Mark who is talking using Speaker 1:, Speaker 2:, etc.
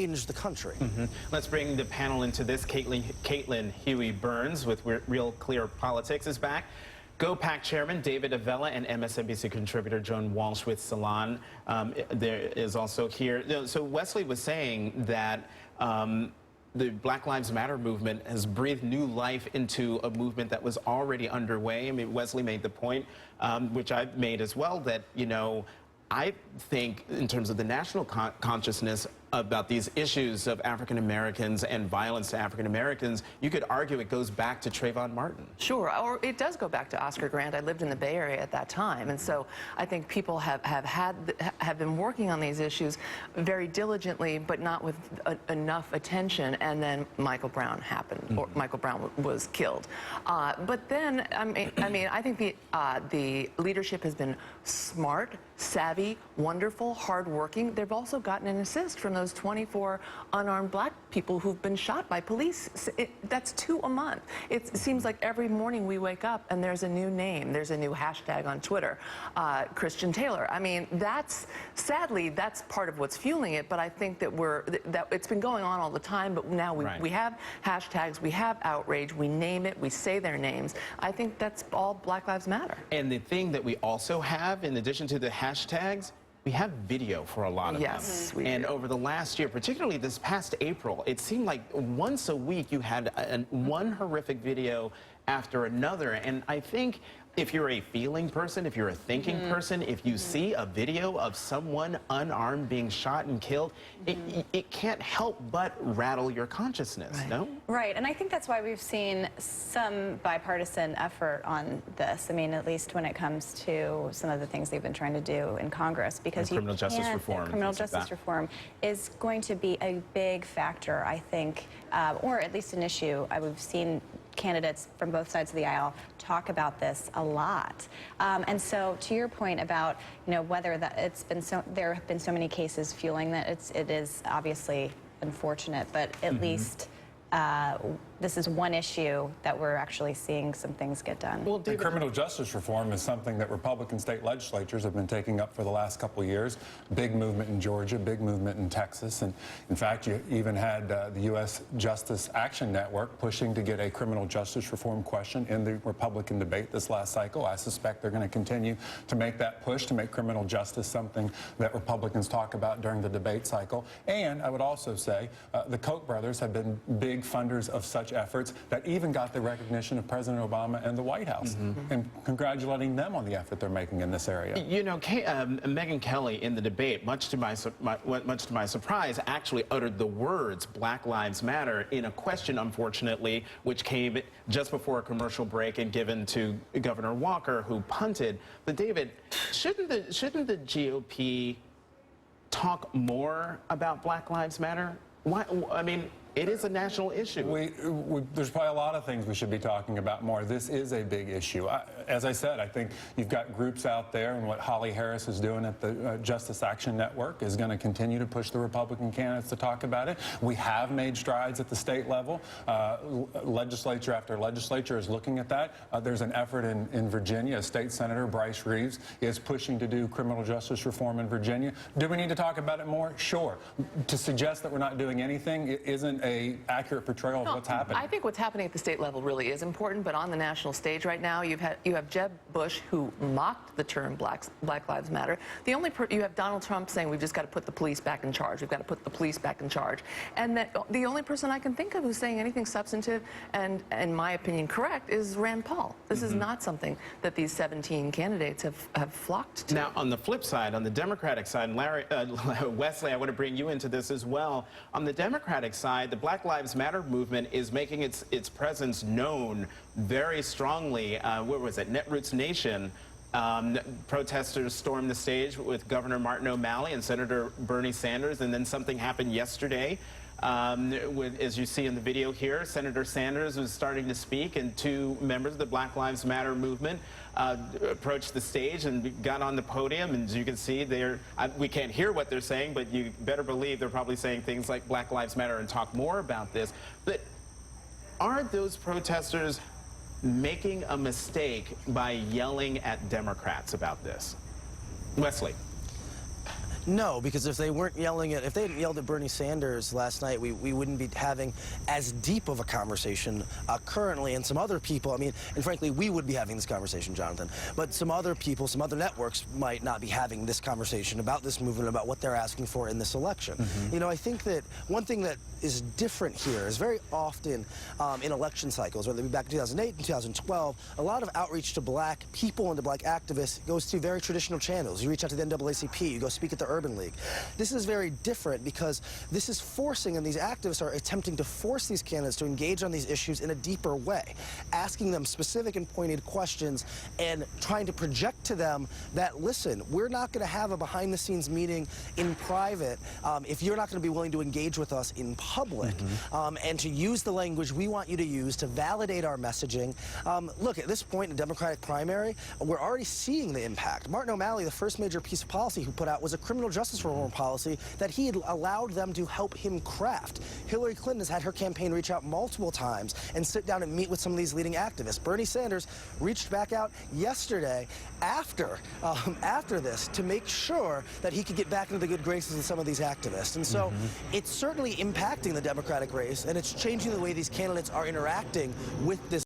Speaker 1: change the country.
Speaker 2: Let's bring the panel into this. Caitlin Huey-Burns with Real Clear Politics is back. GOPAC Chairman David Avella and MSNBC contributor Joan Walsh with Salon there is also here. So Wesley was saying that the Black Lives Matter movement has breathed new life into a movement that was already underway. I mean, Wesley made the point, which I've made as well, that, you know, I think in terms of the national consciousness about these issues of African Americans and violence to African Americans, you could argue it goes back to Trayvon Martin.
Speaker 3: Sure, or it does go back to Oscar Grant. I lived in the Bay Area at that time, and so I think people have been working on these issues very diligently, but not with enough attention. And then Michael Brown happened, or Michael Brown was killed. But then, I mean, I think the leadership has been smart, savvy, wonderful, hardworking. They've also gotten an assist from those 24 unarmed black people who've been shot by police. That's 2 a month. It seems like every morning we wake up and there's a new name, there's a new hashtag on Twitter, Christian Taylor. I mean, sadly, that's part of what's fueling it, but I think that it's been going on all the time, but now we have hashtags, we have outrage, we name it, we say their names. I think that's all Black Lives Matter.
Speaker 2: And the thing that we also have, in addition to the hashtags, we have video for a lot of them.
Speaker 3: Yes, we
Speaker 2: and
Speaker 3: do.
Speaker 2: over the last year, particularly this past April, it seemed like once a week you had one horrific video after another. And I think if you're a feeling person, if you're a thinking person, if you see a video of someone unarmed being shot and killed, it can't help but rattle your consciousness, no?
Speaker 4: Right, and I think that's why we've seen some bipartisan effort on this. I mean, at least when it comes to some of the things they've been trying to do in Congress, because
Speaker 2: criminal justice reform.
Speaker 4: Criminal justice reform is going to be a big factor, I think, or at least an issue. We've seen candidates from both sides of the aisle talk about this a lot. And so to your point about, you know, whether that there have been so many cases fueling that, it is obviously unfortunate, but at least this is one issue that we're actually seeing some things get done.
Speaker 5: Well, criminal justice reform is something that Republican state legislatures have been taking up for the last couple of years. Big movement in Georgia, big movement in Texas, and in fact, you even had the U.S. Justice Action Network pushing to get a criminal justice reform question in the Republican debate this last cycle. I suspect they're going to continue to make that push to make criminal justice something that Republicans talk about during the debate cycle. And I would also say the Koch brothers have been big funders of such efforts that even got the recognition of President Obama and the White House, and congratulating them on the effort they're making in this area.
Speaker 2: You know, Megyn Kelly in the debate, much to my surprise, actually uttered the words "Black Lives Matter" in a question, unfortunately, which came just before a commercial break and given to Governor Walker, who punted. But David, shouldn't the GOP talk more about Black Lives Matter? Why? I mean, it is a national issue.
Speaker 5: There's probably a lot of things we should be talking about more. This is a big issue. As I said, I think you've got groups out there, and what Holly Harris is doing at the Justice Action Network is going to continue to push the Republican candidates to talk about it. We have made strides at the state level. Legislature after legislature is looking at that. There's an effort in Virginia. State Senator Bryce Reeves is pushing to do criminal justice reform in Virginia. Do we need to talk about it more? Sure. To suggest that we're not doing anything isn't an accurate portrayal of what's happening.
Speaker 3: I think what's happening at the state level really is important, but on the national stage right now, you have Jeb Bush, who mocked the term Black Lives Matter. You have Donald Trump saying we've just got to put the police back in charge. We've got to put the police back in charge. And the only person I can think of who's saying anything substantive and, in my opinion, correct is Rand Paul. This is not something that these 17 candidates have flocked to.
Speaker 2: Now, on the flip side, on the Democratic side, Wesley, I want to bring you into this as well. On the Democratic side, the Black Lives Matter movement is making its presence known very strongly. Where was it? Netroots Nation. Protesters stormed the stage with Governor Martin O'Malley and Senator Bernie Sanders, and then something happened yesterday. As you see in the video here, Senator Sanders was starting to speak, and 2 members of the Black Lives Matter movement approached the stage and got on the podium, and as you can see, we can't hear what they're saying, but you better believe they're probably saying things like Black Lives Matter and talk more about this. But are those protesters making a mistake by yelling at Democrats about this? Wesley.
Speaker 1: No, because if they weren't yelling if they hadn't yelled at Bernie Sanders last night, we wouldn't be having as deep of a conversation currently. And some other people, I mean, and frankly, we would be having this conversation, Jonathan. But some other people, some other networks might not be having this conversation about this movement, about what they're asking for in this election. You know, I think that one thing that is different here is very often in election cycles, whether it be back in 2008 and 2012, a lot of outreach to black people and to black activists goes through very traditional channels. You reach out to the NAACP, you go speak at the Urban League. This is very different because this is forcing, and these activists are attempting to force these candidates to engage on these issues in a deeper way, asking them specific and pointed questions and trying to project to them that, listen, we're not going to have a behind-the-scenes meeting in private if you're not going to be willing to engage with us in public, and to use the language we want you to use to validate our messaging. Look, at this point in the Democratic primary, we're already seeing the impact. Martin O'Malley, the first major piece of policy he put out was a criminal justice reform policy that he had allowed them to help him craft. Hillary Clinton has had her campaign reach out multiple times and sit down and meet with some of these leading activists. Bernie Sanders reached back out yesterday after this to make sure that he could get back into the good graces of some of these activists. And so it's certainly impacting the Democratic race, and it's changing the way these candidates are interacting with this